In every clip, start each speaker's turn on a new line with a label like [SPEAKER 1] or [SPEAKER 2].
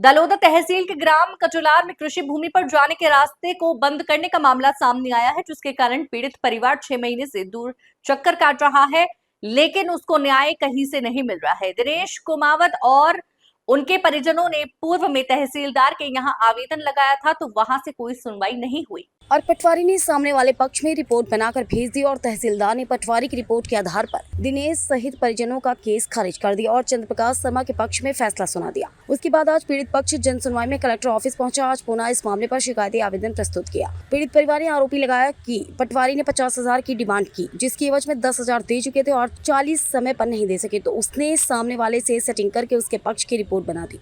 [SPEAKER 1] दलोदा तहसील के ग्राम कचुलार में कृषि भूमि पर जाने के रास्ते को बंद करने का मामला सामने आया है, जिसके कारण पीड़ित परिवार 6 महीने से दूर चक्कर काट रहा है, लेकिन उसको न्याय कहीं से नहीं मिल रहा है। दिनेश कुमावत और उनके परिजनों ने पूर्व में तहसीलदार के यहाँ आवेदन लगाया था, तो वहां से कोई सुनवाई नहीं हुई
[SPEAKER 2] और पटवारी ने सामने वाले पक्ष में रिपोर्ट बनाकर भेज दी और तहसीलदार ने पटवारी की रिपोर्ट के आधार पर दिनेश सहित परिजनों का केस खारिज कर दिया और चंद्रप्रकाश शर्मा के पक्ष में फैसला सुना दिया। उसके बाद आज पीड़ित पक्ष जन सुनवाई में कलेक्टर ऑफिस पहुंचा। आज पुनः इस मामले पर शिकायती आवेदन प्रस्तुत किया। पीड़ित परिवार ने आरोपी लगाया कि पटवारी ने 50,000 की डिमांड की, जिसकी एवज में 10,000 दे चुके थे और 40 समय पर नहीं दे सके, तो उसने सामने वाले से सेटिंग करके उसके पक्ष की रिपोर्ट बना दी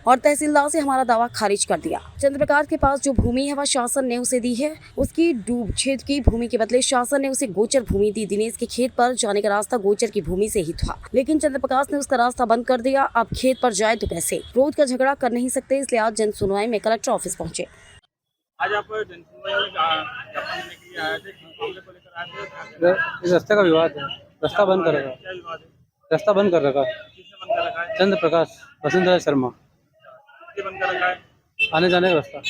[SPEAKER 2] और तहसीलदार से हमारा दावा खारिज कर दिया। चंद्रप्रकाश के पास जो भूमि है वह शासन ने उसे दी है। उसकी डूब क्षेत्र की भूमि के बदले शासन ने उसे गोचर भूमि दी। दिनेश के खेत पर जाने का रास्ता गोचर की भूमि से ही था, लेकिन चंद्रप्रकाश ने उसका रास्ता बंद कर दिया। अब खेत पर जाए तो कैसे? रोज का झगड़ा कर नहीं सकते, इसलिए आज जन सुनवाई में कलेक्टर ऑफिस पहुँचे।
[SPEAKER 3] आज आप जन सुनवाई में ज्ञापन देने के लिए आए थे, किस मामले को लेकर आए थे?
[SPEAKER 4] इस रास्ते का विवाद है। रास्ता बंद कर रखा।
[SPEAKER 3] क्या विवाद है?
[SPEAKER 4] रास्ता बंद कर रखा।
[SPEAKER 3] किसने बंद कर रखा है?
[SPEAKER 4] चंद्रप्रकाश वसुंधरा शर्मा।
[SPEAKER 3] किसने बंद कर रखा है?
[SPEAKER 4] आने जाने का रास्ता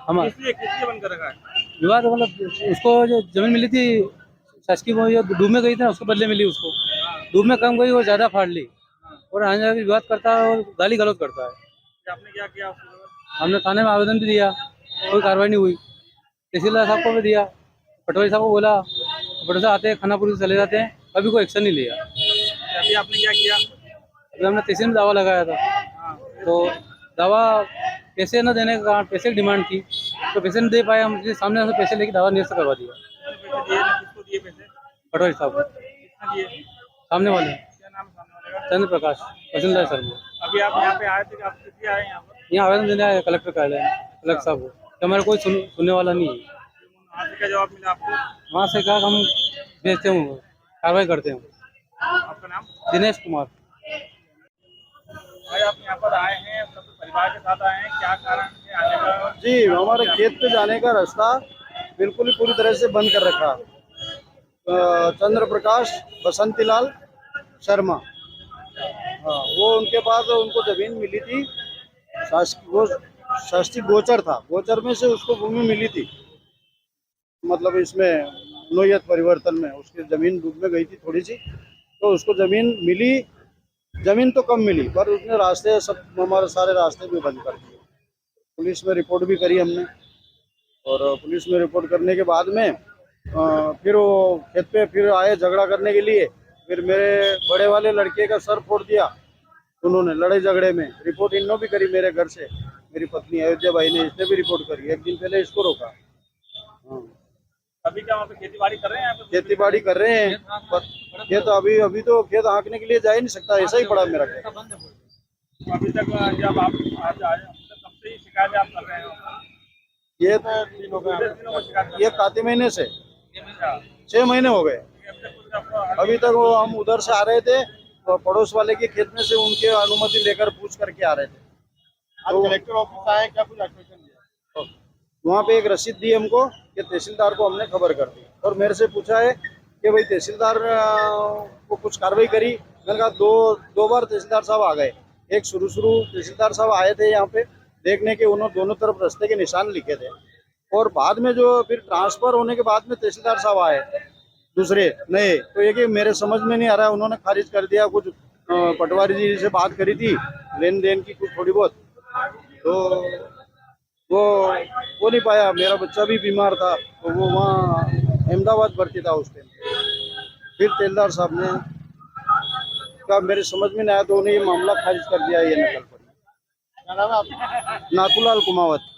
[SPEAKER 4] हमारा
[SPEAKER 3] किसने बंद कर रखा है?
[SPEAKER 4] विवाद मतलब उसको जो जमीन मिली थी शासकीय, वो ये डूब में गई थी ना, उसको बदले मिली। उसको डूब में कम गई, वो ज्यादा फाड़ ली और आने जाके विवाद करता है और गाली गलौज करता है।
[SPEAKER 3] कि आपने क्या किया उसके बाद?
[SPEAKER 4] हमने थाने में आवेदन भी दिया, कोई कार्रवाई नहीं हुई। तहसीलदार साहब को भी दिया, पटवारी साहब को बोला, पटवारी साहब आते हैं खानापुर से चले जाते हैं, कभी कोई एक्शन नहीं लिया।
[SPEAKER 3] अभी आपने क्या किया?
[SPEAKER 4] अभी हमने तहसील में दावा लगाया था, तो दावा पैसे न देने के कारण पैसे की डिमांड की, तो पैसे नहीं दे पाए। हम उसके सामने से पैसे लेके दावा निरस्त करवा दिया।
[SPEAKER 3] पैसे दिए ना? किसको दिए पैसे?
[SPEAKER 4] पटवारी साहब को,
[SPEAKER 3] किसने दिए?
[SPEAKER 4] सामने वाले
[SPEAKER 3] क्या नाम है सामने वाले का?
[SPEAKER 4] चंद्रप्रकाश वसुंधरा शर्मा।
[SPEAKER 3] अभी आप यहाँ पे आए थे कि आप किसी आए यहाँ पर?
[SPEAKER 4] यहाँ आवेदन देने आए कलेक्टर कार्यालय, कलेक्टर साहब को, कि हमारा कोई सुनने वाला नहीं है।
[SPEAKER 3] वहाँ से क्या जवाब मिला आपको?
[SPEAKER 4] वहाँ से कहा हम भेजते हूँ, कार्रवाई करते हैं।
[SPEAKER 3] आपका नाम?
[SPEAKER 4] दिनेश कुमार।
[SPEAKER 3] भाई आप यहाँ पर आए हैं, सब परिवार के साथ आए हैं, क्या कारण है आने का?
[SPEAKER 5] जी, हमारे खेत पे जाने का रास्ता बिल्कुल ही पूरी तरह से बंद कर रखा। चंद्रप्रकाश बसंतीलाल शर्मा, हाँ, वो उनके पास उनको जमीन मिली थी, शासकीय गोचर था। गोचर में से उसको भूमि मिली थी, मतलब इसमें नोयत परिवर्तन में उसकी जमीन डूब में गई थी थोड़ी सी, तो उसको जमीन मिली। जमीन तो कम मिली, पर उसने रास्ते सब, हमारे सारे रास्ते भी बंद कर दिए। पुलिस में रिपोर्ट भी करी हमने, और पुलिस में रिपोर्ट करने के बाद में फिर वो खेत पे फिर आए झगड़ा करने के लिए। फिर मेरे बड़े वाले लड़के का सर फोड़ दिया उन्होंने लड़ाई झगड़े में। रिपोर्ट इन्हों भी करी मेरे घर से, मेरी पत्नी अयोध्या भाई ने, इसने भी रिपोर्ट करी। एक दिन पहले इसको रोका। हाँ,
[SPEAKER 3] अभी क्या वहाँ पे खेती बाड़ी कर रहे हैं?
[SPEAKER 5] खेती बाड़ी कर रहे हैं, पर खेत अभी तो खेत हाँकने के लिए जा ही नहीं सकता, ऐसा ही पड़ा मेरा खेत।
[SPEAKER 3] अभी तक जब आप आज आए तब से ही शिकायत आप कर रहे हो?
[SPEAKER 5] ये
[SPEAKER 3] दिनों को शिकायत
[SPEAKER 5] ये काते महीने से
[SPEAKER 3] कर
[SPEAKER 5] 6 महीने हो गए। अभी तक वो हम उधर से आ रहे थे, तो पड़ोस वाले के खेत में से उनके अनुमति लेकर पूछ करके आ रहे थे।
[SPEAKER 3] तो कलेक्टर ऑफिस आए, क्या कुछ आश्वासन दिया?
[SPEAKER 5] वहाँ पे एक रसीद दी हमको कि तहसीलदार को हमने खबर कर दी, और मेरे से पूछा है कि भाई तहसीलदार को कुछ कार्रवाई करी। मैंने कहा दो बार तहसीलदार साहब आ गए। एक शुरू तहसीलदार साहब आए थे यहाँ पे देखने के, उन्होंने दोनों तरफ रास्ते के निशान लिखे थे, और बाद में जो फिर ट्रांसफर होने के बाद में तहसीलदार साहब आए दूसरे नए, तो ये कि मेरे समझ में नहीं आ रहा है, उन्होंने खारिज कर दिया। कुछ पटवारी जी से बात करी थी लेन देन की कुछ थोड़ी बहुत, तो वो नहीं पाया। मेरा बच्चा भी बीमार था, तो वो वहाँ अहमदाबाद भर्ती था उस टाइम। फिर तहसीलदार साहब ने कहा मेरे समझ में नहीं आया, तो उन्हें ये मामला खारिज कर दिया। ये नकल पर।
[SPEAKER 3] क्या नाम है आपका?
[SPEAKER 5] नाथूलाल कुमावत।